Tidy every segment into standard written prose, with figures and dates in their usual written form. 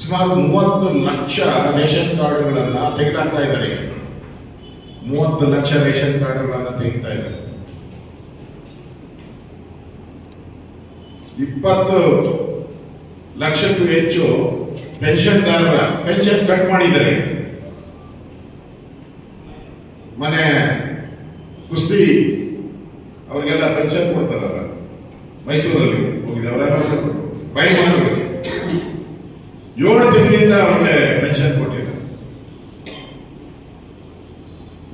ಸುಮಾರು 30 ಲಕ್ಷ ರೇಷನ್ ಕಾರ್ಡ್ಗಳನ್ನ ತೆಗೆದಾಕ್ತಾ ಇದ್ದಾರೆ. 30 ಲಕ್ಷ ರೇಷನ್ ಕಾರ್ಡ್ಗಳನ್ನ ತೆಗಿತಾ ಇದ್ದಾರೆ. 20 ಲಕ್ಷಕ್ಕೂ ಹೆಚ್ಚು ಪೆನ್ಷನ್ದಾರರ ಪೆನ್ಷನ್ ಕಟ್ ಮಾಡಿದ್ದಾರೆ. ಮನೆ ಕುಸ್ತಿ ಅವರಿಗೆಲ್ಲ ಪೆನ್ಷನ್ ಕೊಡ್ತಾರಲ್ಲ, ಮೈಸೂರಲ್ಲಿ ಹೋಗಿದೆ ಅವರೆಲ್ಲ ಬೈಮಾನವರಿಗೆ 7 ತಿಂಗಳಿಂದ ಅವರಿಗೆ ಪೆನ್ಷನ್ ಕೊಟ್ಟಿಲ್ಲ.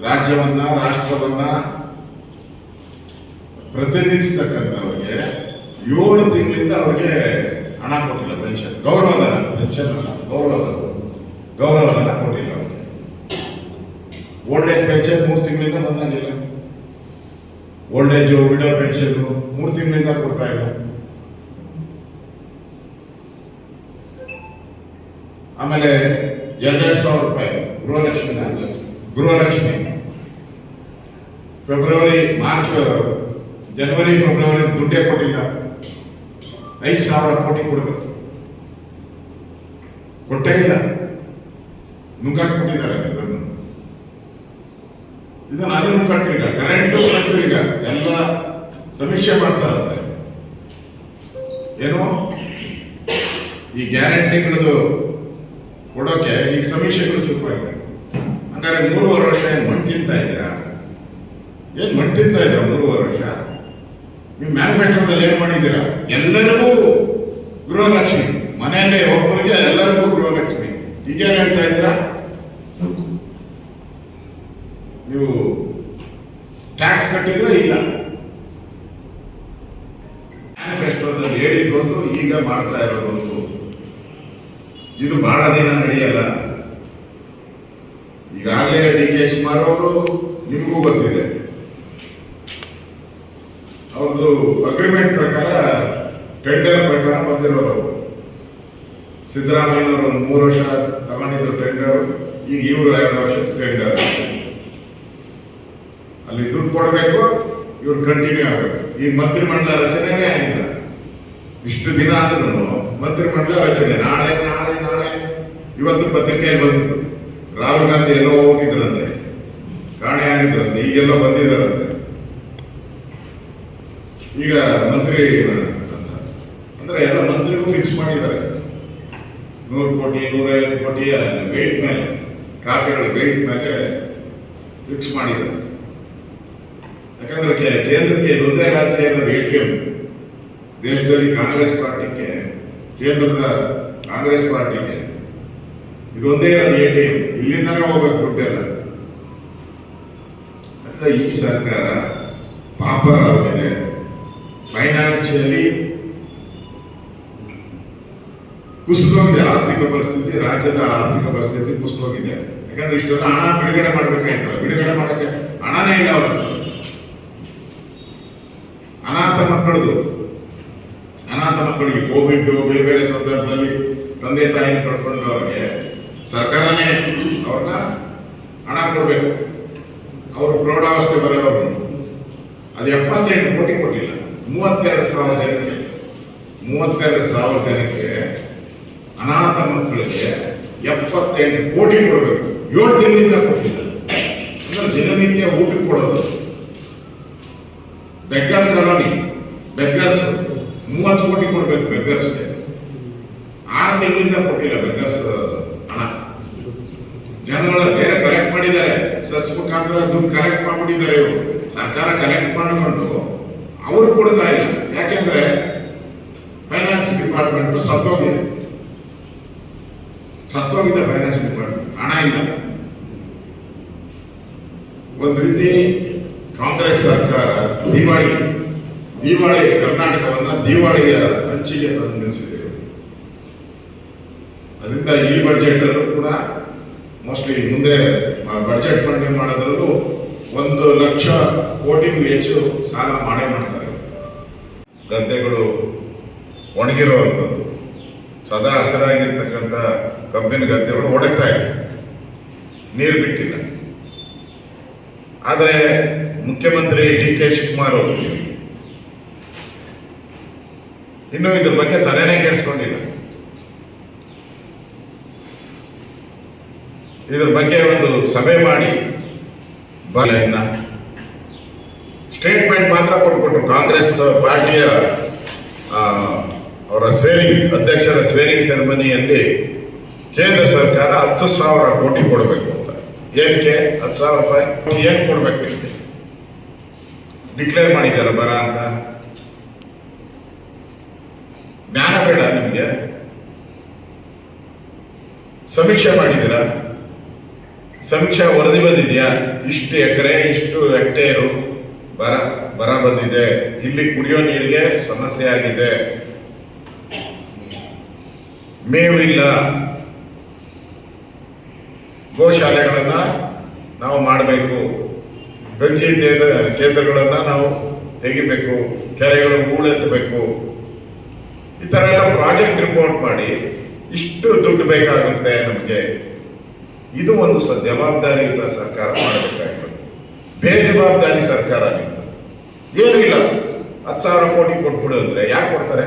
ರಾಜ್ಯವನ್ನ ರಾಷ್ಟ್ರವನ್ನ ಪ್ರತಿನಿಧಿಸ್ತಕ್ಕಂಥವ್ರಿಗೆ 7 ತಿಂಗಳಿಂದ ಅವರಿಗೆ ಹಣ ಕೊಟ್ಟಿಲ್ಲ. ಪೆನ್ಷನ್ ಗೌರವಧನ, ಪೆನ್ಷನ್ ಅಲ್ಲ, ಗೌರವಧನ ಕೊಟ್ಟಿಲ್ಲ ಅವರಿಗೆ. ಓಲ್ಡ್ ಏಜ್ ಪೆನ್ಷನ್ 3 ತಿಂಗಳಿಂದ ಬಂದಂಗಿಲ್ಲ. ಓಲ್ಡ್ ಏಜ್ ವಿಡೋ ಪೆನ್ಷನ್ 3 ತಿಂಗಳಿಂದ ಕೊಡ್ತಾ ಇಲ್ಲ. ಆಮೇಲೆ 2,000 ರೂಪಾಯಿ ಗೃಹಲಕ್ಷ್ಮಿ ಜನವರಿ ಫೆಬ್ರವರಿ ದುಡ್ಡೇ ಕೊಟ್ಟಿಲ್ಲ. 5,000 ಕೋಟಿ ಕೊಡಬೇಕು, ಕೊಟ್ಟೇ ಇಲ್ಲ. ನುಗ್ಗಾಕ್ ಕೊಟ್ಟಿದ್ದಾರೆ ಅದನ್ನು ಕಟ್ಟು. ಈಗ ಕರೆಂಟ್ ಕಟ್ಟು. ಈಗ ಎಲ್ಲ ಸಮೀಕ್ಷೆ ಮಾಡ್ತಾರಂತೆ. ಏನು ಈ ಗ್ಯಾರಂಟಿಗಳದು ಕೊಡೋಕೆ ಈಗ ಸಮೀಕ್ಷೆಗಳು ಶುರುವಾಗಿದೆ. ಹಂಗಾರೆ 3.5 ವರ್ಷ ಮಣ್ಣು ತಿಂತಾ ಇದ್ದೀರಾ? ಏನ್ ಮಣ್ಣು ತಿಂತಾ ಇದ್ದೀರಾ 3.5 ವರ್ಷ? ನೀವು ಮ್ಯಾನುಫ್ಯಾಕ್ಚರ್ದಲ್ಲಿ ಏನ್ ಮಾಡಿದ್ದೀರಾ? ಎಲ್ಲರಿಗೂ ಗೃಹಲಕ್ಷ್ಮಿ, ಮನೆಯಲ್ಲೇ ಒಬ್ಬರಿಗೆ ಎಲ್ಲರಿಗೂ ಗೃಹಲಕ್ಷ್ಮಿ. ಈಗೇನ್ ಹೇಳ್ತಾ ಇದ್ದೀರಾ? ನೀವು ಟ್ಯಾಕ್ಸ್ ಕಟ್ಟಿದ್ರೆ ಇಲ್ಲ. ಮ್ಯಾನಿಫೆಸ್ಟೋದಲ್ಲಿ ಹೇಳಿದ್ದೊಂದು, ಈಗ ಮಾಡ್ತಾ ಇರೋದೊಂದು. ಇದು ಬಹಳ ದಿನ ನಡೆಯಲ್ಲ. ಈಗಾಗಲೇ DK ಶಿವಕುಮಾರ್ ಅವರು, ನಿಮಗೂ ಗೊತ್ತಿದೆ, ಅವ್ರದ್ದು ಅಗ್ರಿಮೆಂಟ್ ಪ್ರಕಾರ, ಟೆಂಡರ್ ಪ್ರಕಾರ ಬಂದಿರೋರು. ಸಿದ್ದರಾಮಯ್ಯನವರು 3 ವರ್ಷ ತಗೊಂಡಿದ್ದು ಟೆಂಡರ್, ಈಗ ಇವರು 2 ವರ್ಷ ಟೆಂಡರ್. ಅಲ್ಲಿ ದುಡ್ಡು ಕೊಡಬೇಕು, ಇವ್ರು ಕಂಟಿನ್ಯೂ ಆಗಬೇಕು. ಈಗ ಮಂತ್ರಿಮಂಡಲ ರಚನೆನೇ ಆಗಿಲ್ಲ. ಇಷ್ಟು ದಿನ ಆದ್ರೂ ಮಂತ್ರಿಮಂಡಲ ರಚನೆ ನಾಳೆ ನಾಳೆ ನಾಳೆ. ಇವತ್ತು ಪತ್ರಿಕೆಯಲ್ಲಿ ಬಂದಿತ್ತು, ರಾಹುಲ್ ಗಾಂಧಿ ಎಲ್ಲೋ ಹೋಗಿದ್ರಂತೆ, ಕಾಣೆ ಆಗಿದ್ರಂತೆ, ಈಗೆಲ್ಲೋ ಬಂದಿದ್ದಾರಂತೆ. ಈಗ ಮಂತ್ರಿ ಅಂದ್ರೆ ಎಲ್ಲ ಮಂತ್ರಿಗೂ ಫಿಕ್ಸ್ ಮಾಡಿದ್ದಾರೆ. 100 ಕೋಟಿ 150 ಕೋಟಿ ವೇಟ್ ಮೇಲೆ, ಖಾತೆಗಳ ವೇಟ್ ಮೇಲೆ ಫಿಕ್ಸ್ ಮಾಡಿದ್ದಾರೆ. ಯಾಕಂದ್ರೆ ಕೇಂದ್ರಕ್ಕೆ ಒಂದೇ ರಾಜ್ಯ ಇರೋದು ATM. ದೇಶದಲ್ಲಿ ಕಾಂಗ್ರೆಸ್ ಪಾರ್ಟಿಗೆ, ಕೇಂದ್ರದ ಕಾಂಗ್ರೆಸ್ ಪಾರ್ಟಿಗೆ ಇದೊಂದೇ ಇರೋದು ATM. ಇಲ್ಲಿಂದನೇ ಹೋಗ್ಬೇಕು ದುಡ್ಡೆಲ್ಲ. ಅಂದ್ರೆ ಈ ಸರ್ಕಾರ ಪಾಪರಾಗಿದೆ. ಫೈನಾನ್ಷಿಯಲಿ ಕುಸಿದೋಗಿದೆ ಆರ್ಥಿಕ ಪರಿಸ್ಥಿತಿ. ರಾಜ್ಯದ ಆರ್ಥಿಕ ಪರಿಸ್ಥಿತಿ ಕುಸಿದೋಗಿದೆ. ಯಾಕಂದ್ರೆ ಇಷ್ಟೆಲ್ಲ ಹಣ ಬಿಡುಗಡೆ ಮಾಡ್ಬೇಕಾಯ್ತಲ್ಲ, ಬಿಡುಗಡೆ ಮಾಡಕ್ಕೆ ಹಣನೇ ಇಲ್ಲ ಅವ್ರ. ಅನಾಥ ಮಕ್ಕಳಿಗೆ ಕೋವಿಡ್ ಬೇರೆ ಬೇರೆ ಸಂದರ್ಭದಲ್ಲಿ ತಂದೆ ತಾಯಿ ಕಳ್ಕೊಂಡವ್ರಿಗೆ ಸರ್ಕಾರನೇ ಅವ್ರನ್ನ ಹಣ ಕೊಡ್ಬೇಕು. ಅವರು ಪ್ರೌಢಾವಸ್ಥೆ ಬರೋರು. ಅದು 78 ಕೋಟಿ ಕೊಟ್ಟಿಲ್ಲ. 32,000 ಜನಕ್ಕೆ ಅನಾಥ ಮಕ್ಕಳಿಗೆ 78 ಕೋಟಿ ಕೊಡಬೇಕು. 7 ತಿಂಗಳಿಂದ ಕೊಟ್ಟಿಲ್ಲ. ಅಂದ್ರೆ ದಿನನಿತ್ಯ ಊಟಕ್ಕೆ ಕೊಡೋದು. ಬೆಗ್ಗರ್ ಕಾಲೋನಿ, ಬೆಗ್ಗರ್ಸ್ 30 ಕೋಟಿ ಕೊಡ್ಬೇಕು ಬೆಗ್ಗರ್ಸ್ಗೆ. 6 ತಿಂಗಳಿಂದ ಕೊಟ್ಟಿಲ್ಲ ಬೆಗ್ಗರ್ಸ್ ಹಣ. ಜನಗಳ ಬೇರೆ ಕಲೆಕ್ಟ್ ಮಾಡಿದ್ದಾರೆ, ಸಸ್ ಮುಖಾಂತರ ದುಡ್ಡು ಕಲೆಕ್ಟ್ ಮಾಡ್ಬಿಟ್ಟಿದ್ದಾರೆ. ಇವರು ಸರ್ಕಾರ ಕಲೆಕ್ಟ್ ಮಾಡಿಕೊಂಡು ಅವರು ಕೊಡ್ತಾ ಇಲ್ಲ. ಯಾಕೆಂದ್ರೆ ಫೈನಾನ್ಸ್ ಡಿಪಾರ್ಟ್ಮೆಂಟ್ ಸತ್ತೋಗಿದೆ. ಫೈನಾನ್ಸ್ ಡಿಪಾರ್ಟ್ಮೆಂಟ್ ಹಣ ಇಲ್ಲ. ಒಂದು ರೀತಿ ಕಾಂಗ್ರೆಸ್ ಸರ್ಕಾರ ದಿವಾಳಿ ಕರ್ನಾಟಕವನ್ನ ದಿವಾಳಿಯ ಅಂಚಿಗೆ ತಂದು ನಿಲ್ಲಿಸಿದೆ. ಅದರಿಂದ ಈ ಬಜೆಟ್ ಅಲ್ಲೂ ಕೂಡ ಮೋಸ್ಟ್ಲಿ ಮುಂದೆ ಬಜೆಟ್ ಮಂಡನೆ ಮಾಡೋದ್ರಲ್ಲೂ 1 ಲಕ್ಷ ಕೋಟಿಗೂ ಹೆಚ್ಚು ಸಾಲ ಮಾಡ್ತಾರೆ. ಗದ್ದೆಗಳು ಒಣಗಿರುವಂಥದ್ದು, ಸದಾ ಹಸಿರಾಗಿರ್ತಕ್ಕಂಥ ಕಬ್ಬಿನ ಗದ್ದೆಗಳು ಒಣಗ್ತಾ ಇದೆ, ನೀರು ಬಿಟ್ಟಿಲ್ಲ. ಆದರೆ ಮುಖ್ಯಮಂತ್ರಿ DK ಶಿವಕುಮಾರ್ ಅವರು ಇನ್ನೂ ಇದ್ರ ಬಗ್ಗೆ ತಲೆನೇ ಕೆಡಿಸ್ಕೊಂಡಿಲ್ಲ. ಇದ್ರ ಬಗ್ಗೆ ಒಂದು ಸಭೆ ಮಾಡಿ ಸ್ಟೇಟ್ಮೆಂಟ್ ಮಾತ್ರ ಕೊಟ್ಬಿಟ್ರು. ಕಾಂಗ್ರೆಸ್ ಪಾರ್ಟಿಯ ಅವರ ಅಧ್ಯಕ್ಷರ ಸ್ವೇರಿಂಗ್ ಸೆರೆಮನಿಯಲ್ಲಿ ಕೇಂದ್ರ ಸರ್ಕಾರ 10,000 ಕೋಟಿ ಕೊಡಬೇಕು ಅಂತ. ಏನಕ್ಕೆ 10,000 ರೂಪಾಯಿ ಏನು ಕೊಡ್ಬೇಕು ನಿಮಗೆ? ಡಿಕ್ಲೇರ್ ಮಾಡಿದ್ದಾರೆ ಬರ ಅಂತ. ಜ್ಞಾನ ಬೇಡ ನಿಮಗೆ? ಸಮೀಕ್ಷೆ ಮಾಡಿದ್ದೀರಾ? ಸಮೀಕ್ಷಾ ವರದಿ ಬಂದಿದೆಯಾ? ಇಷ್ಟು ಎಕರೆ ಇಷ್ಟು ಹೆಕ್ಟೇರು ಬರ ಬಂದಿದೆ, ಇಲ್ಲಿ ಕುಡಿಯೋ ನೀರಿಗೆ ಸಮಸ್ಯೆ ಆಗಿದೆ, ಮೇವಿಲ್ಲ, ಗೋಶಾಲೆಗಳನ್ನ ನಾವು ಮಾಡಬೇಕು, ಗಂಜಿ ಕೇಂದ್ರಗಳನ್ನ ನಾವು ತೆಗಿಬೇಕು, ಕೆರೆಗಳು ಹೂಳೆತ್ತಬೇಕು, ಈ ತರ ಎಲ್ಲ ಪ್ರಾಜೆಕ್ಟ್ ರಿಪೋರ್ಟ್ ಮಾಡಿ ಇಷ್ಟು ದುಡ್ಡು ಬೇಕಾಗುತ್ತೆ ನಮಗೆ. ಇದು ಒಂದು ಜವಾಬ್ದಾರಿಯುತ ಸರ್ಕಾರ ಮಾಡಬೇಕಾಗ್ತದೆ. ಬೇಜವಾಬ್ದಾರಿ ಸರ್ಕಾರ ಆಗಿತ್ತು. ಏನೂ ಇಲ್ಲ, 10,000 ಕೋಟಿ ಕೊಟ್ಬಿಡು ಅಂದ್ರೆ ಯಾಕೆ ಕೊಡ್ತಾರೆ?